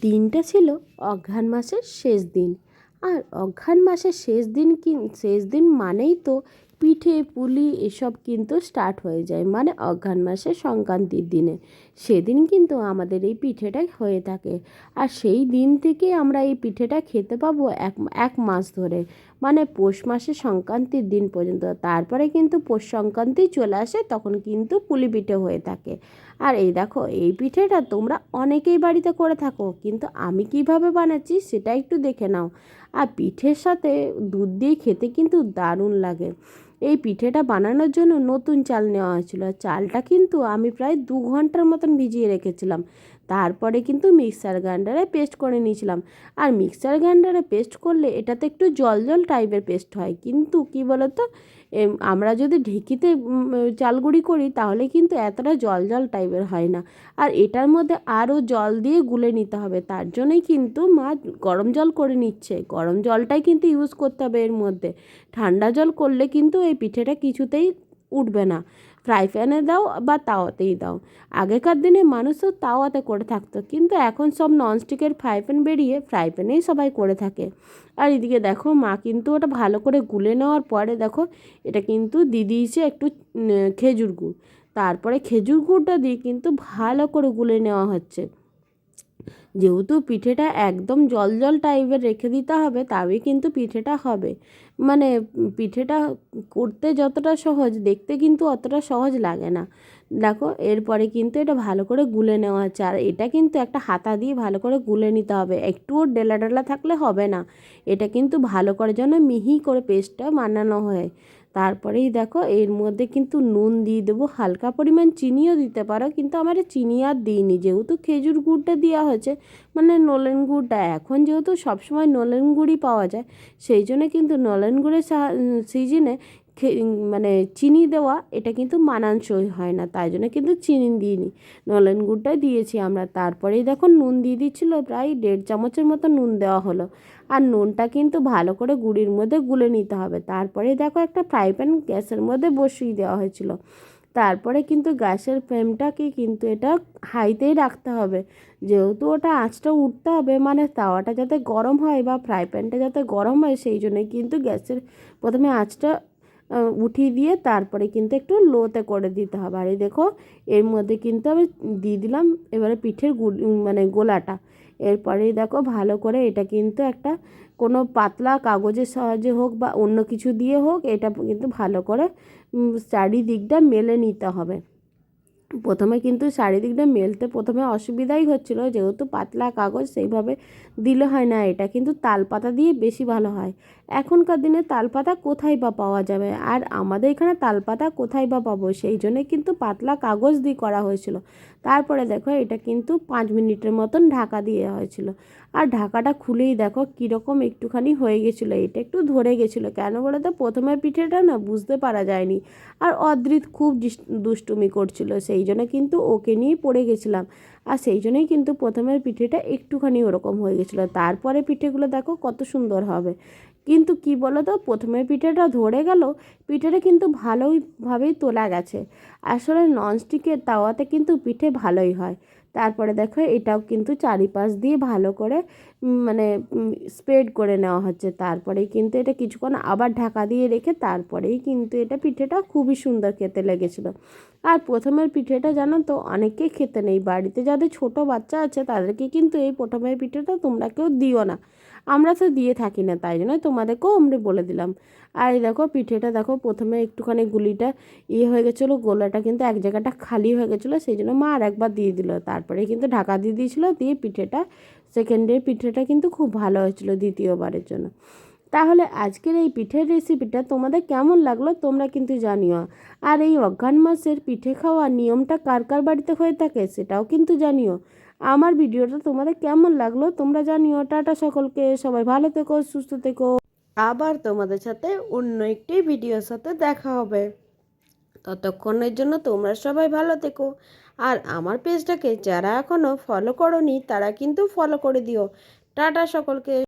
দিনটা ছিল অঘ্রাণ মাসের শেষ দিন। আর অঘ্রাণ মাসের শেষ দিন মানেই তো পিঠে পুলি এসব কিন্তু স্টার্ট হয়ে যায়, মানে অঘ্রাণ মাসের সংক্রান্তির দিনে সেদিন কিন্তু আমাদের এই পিঠেটা হয়ে থাকে। আর সেই দিন থেকে আমরা এই পিঠেটা খেতে পাবো এক মাস ধরে, মানে পৌষ মাসের সংক্রান্তির দিন পর্যন্ত। তারপরে কিন্তু পৌষ সংক্রান্তি চলে আসে, তখন কিন্তু পুলি পিঠে হয়ে থাকে। আর এই দেখো, এই পিঠেটা তোমরা অনেকেই বাড়িতে করে থাকো, কিন্তু আমি কিভাবে বানাচ্ছি সেটা একটু দেখে নাও। আর পিঠের সাথে দুধ দিয়ে খেতে কিন্তু দারুণ লাগে। এই পিঠেটা বানানোর জন্য নতুন চাল নেওয়া হয়েছিল। চালটা কিন্তু আমি প্রায় 2 ঘন্টার মতন ভিজিয়ে রেখেছিলাম। তারপরে কিন্তু মিক্সার গ্রাইন্ডারে পেস্ট করে নিয়েছিলাম। আর মিক্সার গ্রাইন্ডারে পেস্ট করলে এটাতে একটু জল জল টাইপের পেস্ট হয়, কিন্তু কি বলতো, আমরা যদি ঢেঁকিতে চাল গুঁড়ি করি তাহলে কিন্তু এতটা জল জল টাইপের হয় না। আর এটার মধ্যে আরও জল দিয়ে গুলে নিতে হবে, তার জন্যই কিন্তু মা গরম জল করে নিচ্ছে। গরম জলটাই কিন্তু ইউজ করতে হবে এর মধ্যে। ঠান্ডা জল করলে কিন্তু এই পিঠেটা কিছুতেই উঠবে না। ফ্রাই প্যানে দাও বা তাওয়াতেই দাও। আগেকার দিনে মানুষও তাওয়াতে করে থাকতো, কিন্তু এখন সব ননস্টিকের ফ্রাই প্যান বেরিয়ে ফ্রাই প্যানেই সবাই করে থাকে। আর এদিকে দেখো, মা কিন্তু ওটা ভালো করে গুলে নেওয়ার পরে দেখো, এটা কিন্তু দিয়ে দিয়েছে একটু খেজুর গুড়। তারপরে খেজুর গুড়টা দিয়ে কিন্তু ভালো করে গুলে নেওয়া হচ্ছে। যেহেতু পিঠেটা একদম জল জল টাইপের রেখে দিতে হবে, তবেই কিন্তু পিঠেটা হবে। মানে পিঠেটা করতে যতটা সহজ, দেখতে কিন্তু অতটা সহজ লাগে না। দেখো, এরপরে কিন্তু এটা ভালো করে গুলে নেওয়া হচ্ছে। আর এটা কিন্তু একটা হাতা দিয়ে ভালো করে গুলে নিতে হবে, একটুও ডেলা ডেলা থাকলে হবে না। এটা কিন্তু ভালো করে যেন মিহি করে পেস্টটা বানানো হয়। তারপরেই দেখো, এর মধ্যে কিন্তু নুন দিয়ে দেবো, হালকা পরিমাণ চিনিও দিতে পারো, কিন্তু আমার চিনি আর দিইনি, যেহেতু খেজুর গুড়টা দেওয়া হয়েছে। মানে নলেন গুড়টা এখন যেহেতু সবসময় নলেন গুড়ই পাওয়া যায়, সেই জন্য কিন্তু নলেন গুড়ের সিজনে মানে চিনি দেওয়া এটা কিন্তু মানানসই হয় না, তাই জন্য কিন্তু চিনি দিইনি, নলেন গুড়টাই দিয়েছি আমরা। তারপরেই দেখো, নুন দিয়ে দিচ্ছিলো, প্রায় 1.5 চামচের মতো নুন দেওয়া হলো। আর নুনটা কিন্তু ভালো করে গুড়ির মধ্যে গুলে নিতে হবে। তারপরে দেখো, একটা ফ্রাই প্যান গ্যাসের মধ্যে বসিয়ে দেওয়া হয়েছিল। তারপরে কিন্তু গ্যাসের ফ্লেমটাকে কিন্তু এটা হাইতেই রাখতে হবে, যেহেতু ওটা আঁচটা উঠতে হবে, মানে তাওয়াটা যাতে গরম হয় বা ফ্রাই প্যানটা যাতে গরম হয়, সেই জন্যই কিন্তু গ্যাসের প্রথমে আঁচটা উঠিয়ে দিয়ে তারপরে কিন্তু একটু লোতে করে দিতে হবে। আর এই দেখো, এর মধ্যে কিন্তু আমি দিয়ে দিলাম এবারে পিঠের মানে গোলাটা। এরপরেই দেখো, ভালো করে এটা কিন্তু একটা কোনো পাতলা কাগজের সাহায্যে হোক বা অন্য কিছু দিয়ে হোক, এটা কিন্তু ভালো করে চারিদিকটা মেলে নিতে হবে। প্রথমে কিন্তু চারিদিকটা মেলতে প্রথমে অসুবিধাই হচ্ছিলো, যেহেতু পাতলা কাগজ সেইভাবে দিলে হয় না। এটা কিন্তু তালপাতা দিয়ে বেশি ভালো হয়। এখনকার দিনে তালপাতা কোথায় বা পাওয়া যাবে, আর আমাদের এখানে তালপাতা কোথায় বা পাবো, সেই জন্যে কিন্তু পাতলা কাগজ দিয়ে করা হয়েছিল। তারপরে দেখো, এটা কিন্তু 5 মিনিটের মতন ঢাকা দিয়ে হয়েছিল। আর ঢাকাটা খুলেই দেখো কীরকম একটুখানি হয়ে গেছিলো, এটা একটু ধরে গেছিলো। কেন বলো তো, প্রথমের পিঠেটা না বুঝতে পারা যায়নি। আর অদ্রিত খুব দুষ্টুমি করছিল, সেই জন্য কিন্তু ওকে নিয়ে পড়ে গেছিলাম। আর সেই জন্যই কিন্তু প্রথমের পিঠেটা একটুখানি ওরকম হয়ে গেছিলো। তারপরে পিঠেগুলো দেখো কত সুন্দর হবে। কিন্তু কি বলো তো, প্রথমের পিঠেটা ধরে গেল, পিঠেটা কিন্তু ভালোইভাবেই তোলা গেছে। আসলে ননস্টিকের তাওয়াতে কিন্তু পিঠে ভালোই হয়। তারপরে দেখো, এটাও কিন্তু চারিপাশ দিয়ে ভালো করে মানে স্প্রেড করে নেওয়া হচ্ছে। তারপরেই কিন্তু এটা কিছুক্ষণ আবার ঢাকা দিয়ে রেখে তারপরেই কিন্তু এটা পিঠেটা খুবই সুন্দর খেতে লেগেছিলো। আর প্রথমের পিঠেটা জানো তো অনেকেই খেতে নেই, বাড়িতে যাদের ছোট বাচ্চা আছে তাদেরকে কিন্তু এই প্রথমের পিঠেটা তোমরা কেউ দিও না। আমরা তো দিয়ে থাকি না, তাই জন্য তোমাদেরকেও আমরা বলে দিলাম। আর এই দেখো, পিঠেটা দেখো প্রথমে একটুখানি গুলিটা হয়ে গেছিলো, গোলাটা কিন্তু এক জায়গাটা খালি হয়ে গেছিলো, সেই জন্য মা আর একবার দিয়ে দিল। তারপরে কিন্তু ঢাকা দিয়ে দিয়েছিলো, দিয়ে পিঠেটা সেকেন্ডের পিঠেটা কিন্তু খুব ভালো হয়েছিল দ্বিতীয়বারের জন্য। তাহলে আজকের এই পিঠের রেসিপিটা তোমাদের কেমন লাগলো তোমরা কিন্তু জানিও। আর এই অঘ্রাণ মাসের পিঠে খাওয়ার নিয়মটা কার কার বাড়িতে হয়ে থাকে সেটাও কিন্তু জানিও। আমার ভিডিওটা তোমাদের কেমন লাগলো তোমরা জানিও। টাটা সকলকে, সবাই ভালো থেকো, সুস্থ থেকো। আবার তোমাদের সাথে অন্য একটি ভিডিওর সাথে দেখা হবে। ততক্ষণের জন্য তোমরা সবাই ভালো থেকো। আর আমার পেজটাকে যারা এখনও ফলো করোনি তারা কিন্তু ফলো করে দিও। টাটা সকলকে।